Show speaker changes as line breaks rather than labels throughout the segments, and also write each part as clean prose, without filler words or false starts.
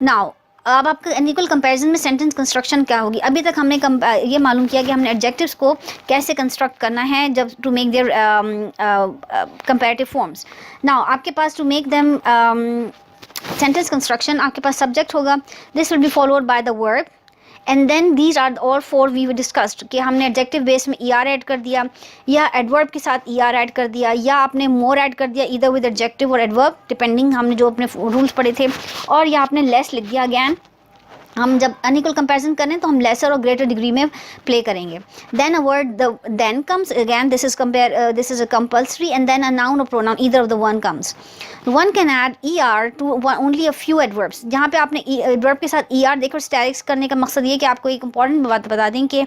Now अब आपका unequal comparison में सेंटेंस कंस्ट्रक्शन क्या होगी। अभी तक हमने ये मालूम किया कि हमने एडजेक्टिव्स को कैसे कंस्ट्रक्ट करना है जब to make their comparative forms. Now आपके पास to make them sentence construction आपके पास सब्जेक्ट होगा, this will be followed by the verb and then these are all four we discussed कि हमने एडजेक्टिव बेस में ई आर ऐड कर दिया या एडवर्ब के साथ ई आर ऐड कर दिया या आपने मोर ऐड कर दिया इधर विद एडजेक्टिव और एडवर्ब डिपेंडिंग हमने जो अपने रूल्स पढ़े थे, और या आपने लेस लिख दिया। अगैन हम जब अनइक्वल कंपैरिजन करें तो हम लेसर और ग्रेटर डिग्री में प्ले करेंगे। Then a word then comes again, this is a compulsory and then a noun और pronoun either of the one comes. One can add E R to only a few adverbs. जहाँ पे आपने adverb के साथ E R देखो statics करने का मकसद ये कि आपको एक इंपॉर्टेंट बात बता दें कि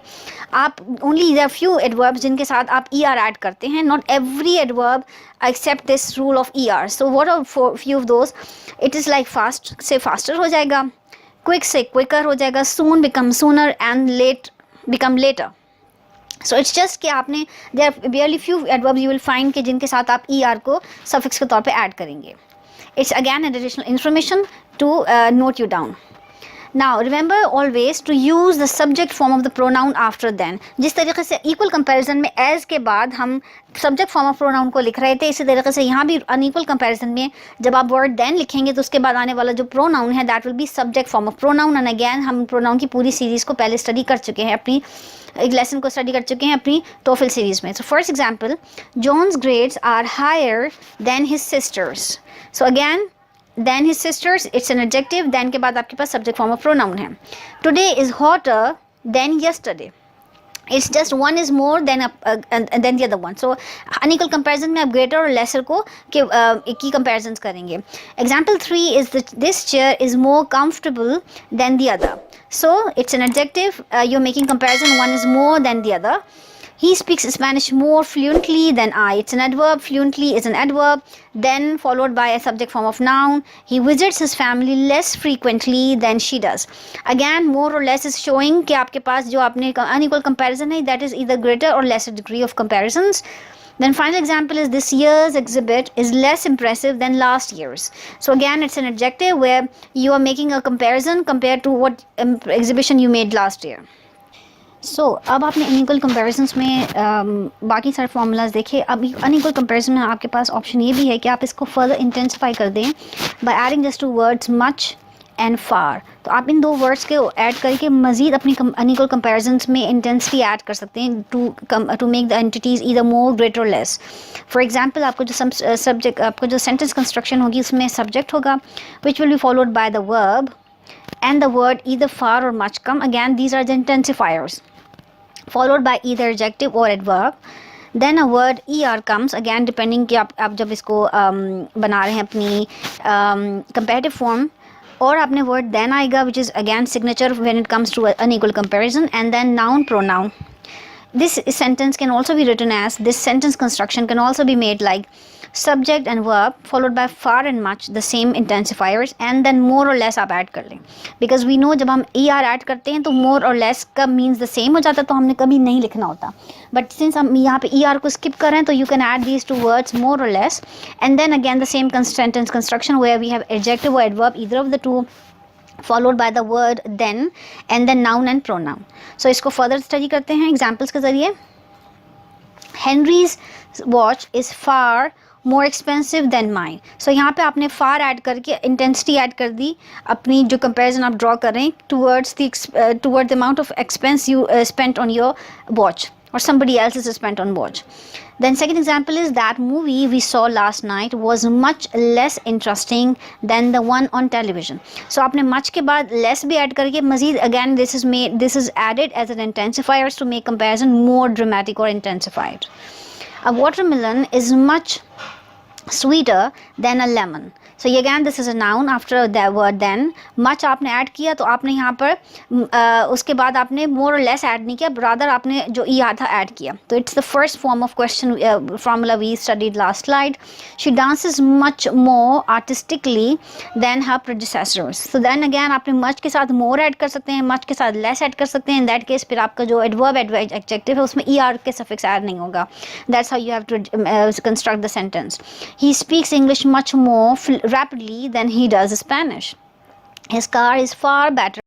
आप ओनली देयर फ्यू एडवर्ब्स जिनके साथ आप ई आर ऐड करते हैं, not every adverb except this rule of E R. So what are few of those, it is like fast से फास्टर हो जाएगा, क्विक से क्विकर हो जाएगा, soon become sooner and late become later. So it's just कि आपने there are barely few adverbs you will find कि जिनके साथ आप ई आर को सफिक्स के तौर पे ऐड करेंगे। It's again additional information to note you down. Now remember always to use the subject form of the pronoun after then. जिस तरीके से इक्वल कंपैरिजन में एज के बाद हम सब्जेक्ट फॉर्म ऑफ प्रोनाउन को लिख रहे थे, इसी तरीके से यहाँ भी अनइक्वल कंपैरिजन में जब आप वर्ड देन लिखेंगे तो उसके बाद आने वाला जो प्रोनाउन है that will be subject form of pronoun. And again हम प्रोनाउन की पूरी सीरीज़ को पहले स्टडी कर चुके हैं, अपनी एक लेसन को स्टडी कर चुके हैं अपनी टोफिल सीरीज़ में। So for example, John's grades are higher than his sister's. So again than his sister's, it's an adjective, than के बाद आपके पास सब्जेक्ट फॉर्म ऑफ प्रोनाउन है। Today is hotter than yesterday, it's just one is more than the other one. So unequal comparison में आप greater और lesser को की कंपैरिजन करेंगे। Example 3 is this chair is more comfortable than the other. So it's an adjective, you are making comparison, one is more than the other. He speaks Spanish more fluently than I. It's an adverb. Fluently is an adverb. Then followed by a subject form of noun. He visits his family less frequently than she does. Again, more or less is showing कि आपके पास जो आपने unequal comparison है, that is either greater or lesser degree of comparisons. Then final example is this year's exhibit is less impressive than last year's. So again, it's an adjective where you are making a comparison compared to what exhibition you made last year. सो अब आपने unequal comparisons में बाकी सारे formulas देखे। अब unequal comparison में आपके पास option ये भी है कि आप इसको फर्दर इंटेंसिफाई कर दें by adding just two words much and far. तो आप इन दो वर्ड्स के ऐड करके मज़ीद अपनी अनइक्वल कंपैरिजंस में इंटेंसिटी ऐड कर सकते हैं to make the entities either more greater और लेस। फॉर एग्जांपल, आपको जो सब्जेक्ट आपको जो सेंटेंस कंस्ट्रक्शन होगी उसमें सब्जेक्ट होगा which will be followed by the verb and the word either far or much come. Again, these are the intensifiers followed by either adjective or adverb. Then a word er comes again depending कि आप जब इसको बना रहे हैं अपनी comparative form, और आपने word then आएगा which is again signature when it comes to unequal comparison, and then noun pronoun. This sentence can also be written as, this sentence construction can also be made like subject and verb followed by far and much, the same intensifiers, and then more or less आप add कर लें, because we know जब हम er add करते हैं तो more or less का means the same हो जाता है, तो हमने कभी नहीं लिखना होता। but since हम यहाँ पे er को skip कर रहे हैं तो you can add these two words more or less, and then again the same sentence construction where we have adjective or adverb, either of the two followed by the word then and then noun and pronoun. So इसको further study करते हैं examples के ज़रिए। Henry's watch is far more expensive than mine. So यहाँ पे आपने far add करके intensity add कर दी, अपनी जो comparison आप draw कर रहे हैं towards the amount of expense you spent on your watch or somebody else is spent on watch. Then second example is that movie we saw last night was much less interesting than the one on television. So आपने much के बाद less भी add करके मज़ीद again this is added as an intensifiers to make comparison more dramatic or intensified. A watermelon is much sweeter than a lemon. So again this is a noun after the word then. much आपने add किया तो आपने यहाँ पर उसके बाद आपने more or less add नहीं किया, rather आपने जो ई था ऐड किया। तो it's the first form of question formula we studied last slide. She dances much more artistically than her predecessors. So then again आपने much के साथ more ऐड कर सकते हैं, much के साथ less ऐड कर सकते हैं। in that case फिर आपका जो adverb adjective है उसमें er के suffix ऐड नहीं होगा। That's how you have to construct the sentence. He speaks English much more rapidly than he does Spanish. his car is far better